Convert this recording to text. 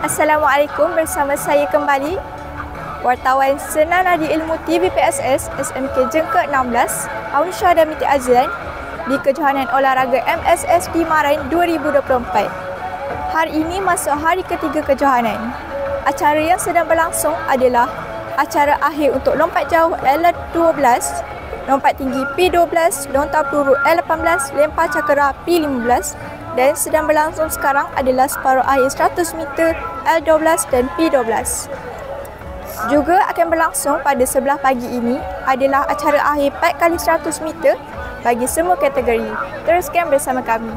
Assalamualaikum, bersama saya kembali wartawan Senar Nadi Ilmu TVPSS SMK Jengkek 16 Aunisha dan Miti Azlan di Kejohanan Olahraga MSSD Marain 2024. Hari ini masuk hari ketiga kejohanan. Acara yang sedang berlangsung adalah acara akhir untuk lompat jauh L12, lompat tinggi P12, lontar peluru L18, lempar cakera P15 dan sedang berlangsung sekarang adalah separuh akhir 100 meter L12 dan P12. Juga akan berlangsung pada sebelah pagi ini adalah acara akhir 4x100 meter bagi semua kategori. Teruskan bersama kami.